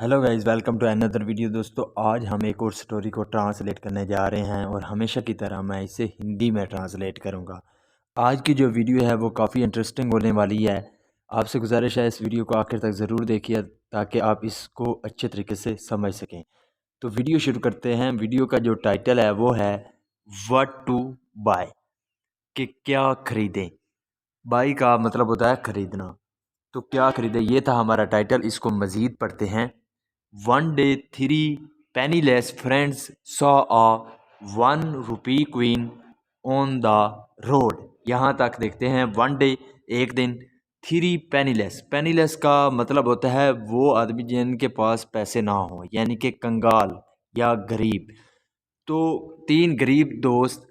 Hello guys, welcome to another video. दोस्तों, आज हम एक और स्टोरी को ट्रांसलेट करने जा रहे हैं और हमेशा की तरह मैं इसे हिंदी में ट्रांसलेट करूंगा। आज की जो वीडियो है वो काफ़ी इंटरेस्टिंग होने वाली है। आपसे गुजारिश है इस वीडियो को आखिर तक ज़रूर देखिए ताकि आप इसको अच्छे तरीके से समझ सकें। तो वीडियो शुरू करते हैं। वीडियो का जो टाइटल है वो है व्हाट टू बाय, कि क्या खरीदें। बाई का मतलब होता है खरीदना, तो क्या खरीदें ये था हमारा टाइटल। इसको मज़ीद पढ़ते हैं। One day, three penniless friends saw a ₹1 queen on the road। यहाँ तक देखते हैं। वन डे, एक दिन, थ्री पेनीलेस, पेनीलेस का मतलब होता है वो आदमी जिनके पास पैसे ना हो, यानी कि कंगाल या गरीब। तो तीन गरीब दोस्त,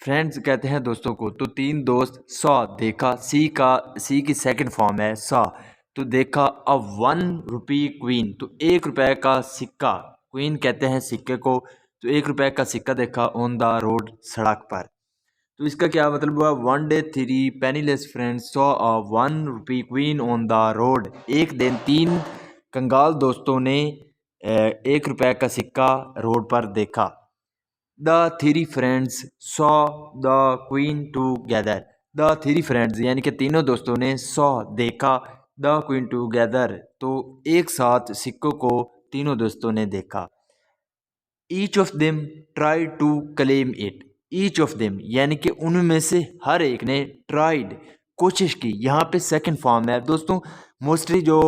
फ्रेंड्स कहते हैं दोस्तों को, तो तीन दोस्त सॉ देखा, सी की सेकंड फॉर्म है सॉ, तो देखा अ ₹1 क्वीन, तो ₹1 का सिक्का, क्वीन कहते हैं सिक्के को, तो ₹1 का सिक्का देखा ऑन द रोड, सड़क पर। तो इसका क्या मतलब हुआ? One day three penniless friends saw a ₹1 queen on the road. एक दिन तीन कंगाल दोस्तों ने ₹1 का सिक्का रोड पर देखा। The three friends saw the queen together. The three friends यानी कि तीनों दोस्तों ने सॉ देखा, द क्वीन टूगेदर, तो एक साथ सिक्कों को तीनों दोस्तों ने देखा। Each of them try to claim it. Each of them यानी कि उनमें से हर एक ने ट्राइड कोशिश की। यहाँ पे सेकंड फॉर्म है दोस्तों। मोस्टली जो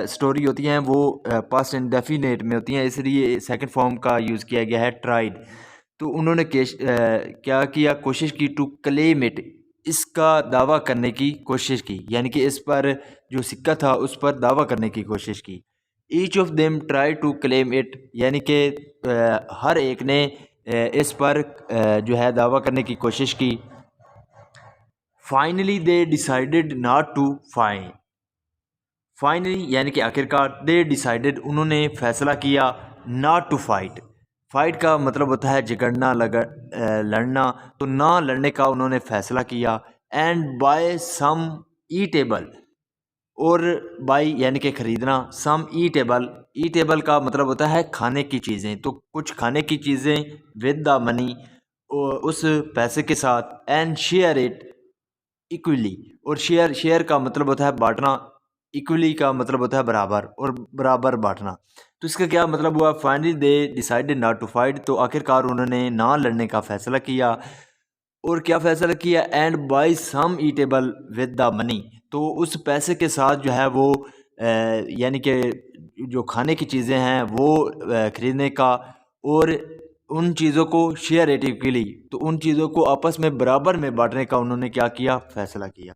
स्टोरी होती हैं वो पास्ट इंडेफिनिट में होती हैं, इसलिए सेकंड फॉर्म का यूज़ किया गया है ट्राइड। तो उन्होंने क्या किया? कोशिश की टू क्लेम इट, इसका दावा करने की कोशिश की, यानी कि इस पर जो सिक्का था उस पर दावा करने की कोशिश की। Each of them try to claim it यानी कि हर एक ने इस पर जो है दावा करने की कोशिश की। Finally they decided not to fight. Finally यानी कि आखिरकार, दे डिसाइडेड उन्होंने फैसला किया, नॉट टू फाइट। फाइट का मतलब होता है झगड़ना, लड़ना, तो ना लड़ने का उन्होंने फैसला किया। एंड बाय सम ईटेबल, और बाई यानी कि ख़रीदना, सम ईटेबल का मतलब होता है खाने की चीज़ें, तो कुछ खाने की चीज़ें विद द मनी, उस पैसे के साथ। एंड शेयर इट इक्वली, और शेयर का मतलब होता है बांटना, इक्वली का मतलब होता है बराबर, और बराबर बांटना। तो इसका क्या मतलब हुआ? Finally they decided not to fight, तो आखिरकार उन्होंने ना लड़ने का फैसला किया। और क्या फ़ैसला किया? And buy some eatable with the money, तो उस पैसे के साथ जो है वो यानी कि जो खाने की चीज़ें हैं वो ख़रीदने का, और उन चीज़ों को शेयर इक्वली, तो उन चीज़ों को आपस में बराबर में बांटने का उन्होंने क्या किया? फैसला किया।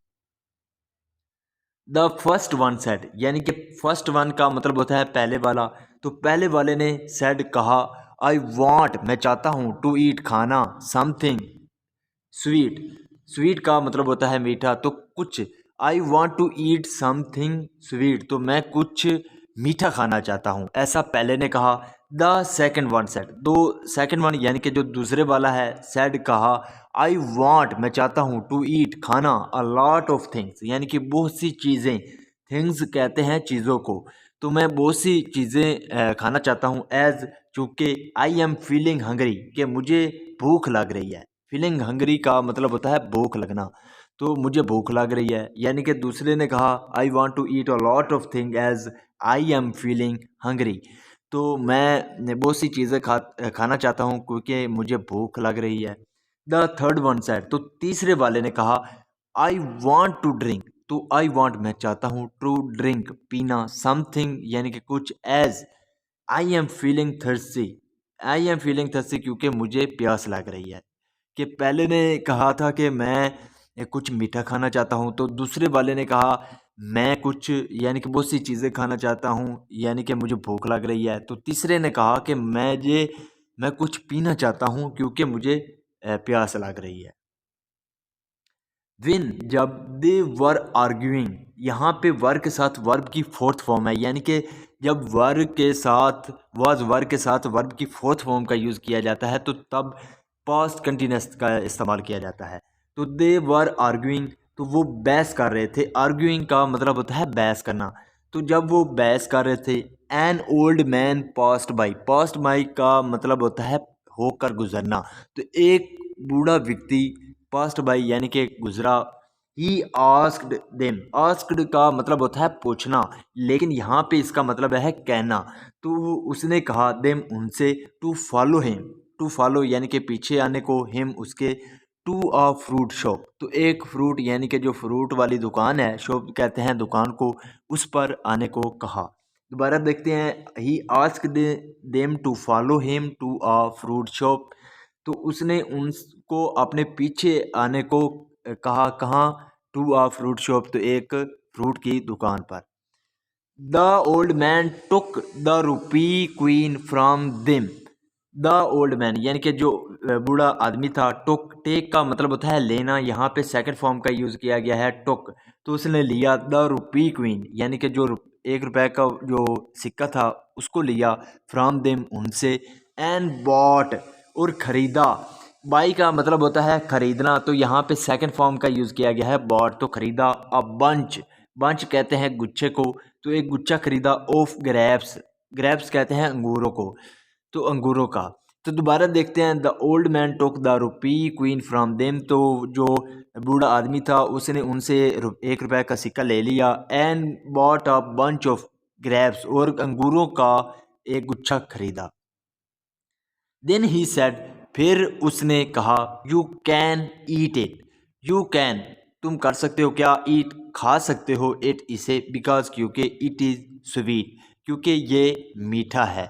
द फर्स्ट वन सेड, यानी कि फर्स्ट वन का मतलब होता है पहले वाला, तो पहले वाले ने सेड कहा, आई वॉन्ट मैं चाहता हूँ, टू ईट खाना, समथिंग स्वीट। स्वीट का मतलब होता है मीठा, तो कुछ। I want to eat something sweet, तो मैं कुछ मीठा खाना चाहता हूँ, ऐसा पहले ने कहा। द सेकेंड वन सेड, दो सेकेंड वन यानी कि जो दूसरे वाला है, सेड कहा, आई वॉन्ट मैं चाहता हूँ, टू ईट खाना, अ लॉट ऑफ थिंग्स यानी कि बहुत सी चीज़ें, थिंग्स कहते हैं चीज़ों को, तो मैं बहुत सी चीज़ें खाना चाहता हूँ। एज चूँकि आई एम फीलिंग हंगरी, कि मुझे भूख लग रही है। फीलिंग हंगरी का मतलब होता है भूख लगना, तो मुझे भूख लग रही है। यानी कि दूसरे ने कहा, I want to eat a lot of thing as I am feeling hungry, तो मैं बहुत सी चीज़ें खाना चाहता हूँ क्योंकि मुझे भूख लग रही है। द थर्ड वन सेड, तो तीसरे वाले ने कहा, आई वॉन्ट टू ड्रिंक, तो आई वॉन्ट मैं चाहता हूँ, टू ड्रिंक पीना, समथिंग यानी कि कुछ, as I am feeling thirsty, I am feeling thirsty क्योंकि मुझे प्यास लग रही है। कि पहले ने कहा था कि मैं कुछ मीठा खाना चाहता हूँ, तो दूसरे वाले ने कहा मैं कुछ यानी कि बहुत सी चीज़ें खाना चाहता हूँ, यानी कि मुझे भूख लग रही है। तो तीसरे ने कहा कि मैं कुछ पीना चाहता हूँ क्योंकि मुझे प्यास लग रही है। विन जब दे वर आर्ग्यूइंग, यहाँ पे वर्ग के साथ वर्ब की फोर्थ फॉर्म है, यानी कि जब वर्ग के साथ वर्ग के साथ वर्ब की फोर्थ फॉर्म का यूज़ किया जाता है तो तब पास्ट कंटिन्यूस का इस्तेमाल किया जाता है। तो दे वर आर्ग्यूइंग, तो वो बहस कर रहे थे। आर्ग्यूइंग का मतलब होता है बहस करना, तो जब वो बहस कर रहे थे, an old man past by का मतलब होता है होकर गुजरना। तो एक बूढ़ा व्यक्ति पास्ट बाई यानी कि गुजरा। ही आस्क्ड देम, आस्क्ड का मतलब होता है पूछना, लेकिन यहाँ पे इसका मतलब है कहना। तो उसने कहा देम उनसे, to follow him, to follow यानी कि पीछे आने को, हिम उसके, टू अ फ्रूट शॉप, तो एक फ्रूट यानी कि जो फ्रूट वाली दुकान है, शॉप कहते हैं दुकान को, उस पर आने को कहा। दोबारा देखते हैं, he asked them to follow him to a fruit shop, तो उसने उनको अपने पीछे आने को कहा। कहाँ? टू अ फ्रूट शॉप, तो एक फ्रूट की दुकान पर। The old man took the rupee coin from them, the old man यानी कि जो बूढ़ा आदमी था, टुक, टेक का मतलब होता है लेना, यहाँ पे सेकंड फॉर्म का यूज़ किया गया है टुक, तो उसने लिया द रूपी क्वीन यानी कि जो 1 रुपए का जो सिक्का था उसको लिया, फ्रॉम देम उनसे, एंड बॉट और ख़रीदा। बाई का मतलब होता है ख़रीदना, तो यहाँ पे सेकंड फॉर्म का यूज़ किया गया है बॉट, तो ख़रीदा। अ बंच, बंच कहते हैं गुच्छे को, तो एक गुच्छा ख़रीदा। ऑफ ग्रेप्स, ग्रेप्स कहते हैं अंगूरों को, तो अंगूरों का। तो दोबारा देखते हैं, the old man took the rupee coin from them, तो जो बूढ़ा आदमी था उसने उनसे 1 रुपए का सिक्का ले लिया, and bought a bunch of grapes, और अंगूरों का एक गुच्छा खरीदा। देन ही सेड, फिर उसने कहा, you can eat it, you can तुम कर सकते हो क्या, ईट खा सकते हो, इट इसे, बिकॉज क्योंकि, इट इज़ स्वीट क्योंकि ये मीठा है।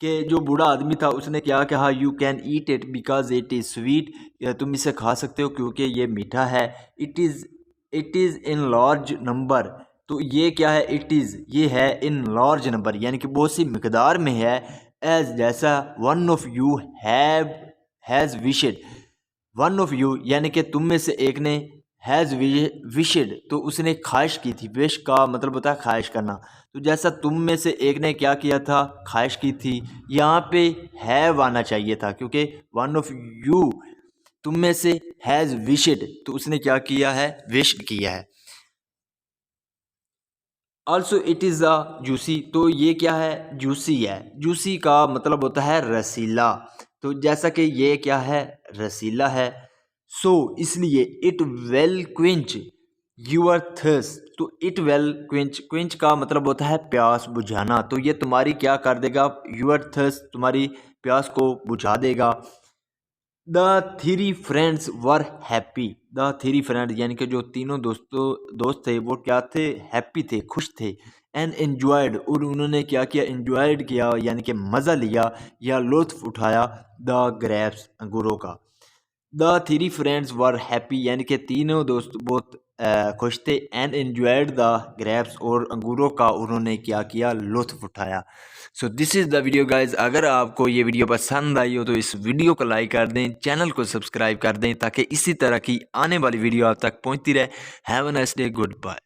कि जो बूढ़ा आदमी था उसने क्या कहा, you can eat it because it is sweet, या तुम इसे खा सकते हो क्योंकि ये मीठा है। It is in large number, तो ये क्या है, इट इज़ ये है इन लार्ज नंबर यानी कि बहुत सी मकदार में है, एज जैसा, one of you has wished, one of you यानी कि तुम में से एक ने, हैज़ विशड तो उसने ख्वाहिश की थी, विश का मतलब होता है ख्वाहिश करना, तो जैसा तुम में से एक ने क्या किया था, ख्वाहिश की थी। यहाँ पे हैव आना चाहिए था क्योंकि वन ऑफ यू तुम में से, हैज़ विशड तो उसने क्या किया है, विश किया है। Also it is a juicy, तो ये क्या है, जूसी है। जूसी का मतलब होता है रसीला, तो जैसा कि ये क्या है, रसीला है। सो इसलिए, it will quench your thirst, तो इट वेल क्विंच, क्विंच का मतलब होता है प्यास बुझाना, तो ये तुम्हारी क्या कर देगा, यूअर थर्स्ट तुम्हारी प्यास को बुझा देगा। The three friends were happy, the three friends यानी कि जो तीनों दोस्त थे वो क्या थे, हैप्पी थे, खुश थे। एंड एन्जॉयड, और उन्होंने क्या किया, एन्जॉयड किया यानी कि मज़ा लिया या लुत्फ़ उठाया, द ग्रेप्स अंगूरों का। The three friends were happy यानी कि तीनों दोस्त बहुत खुश थे। एंड एन्जॉयड द ग्रेप्स, और अंगूरों का उन्होंने क्या किया, लुत्फ़ उठाया। So this is the video guys. अगर आपको ये वीडियो पसंद आई हो तो इस वीडियो को लाइक कर दें, चैनल को सब्सक्राइब कर दें ताकि इसी तरह की आने वाली वीडियो आप तक पहुँचती रहे। Have a nice day, good bye.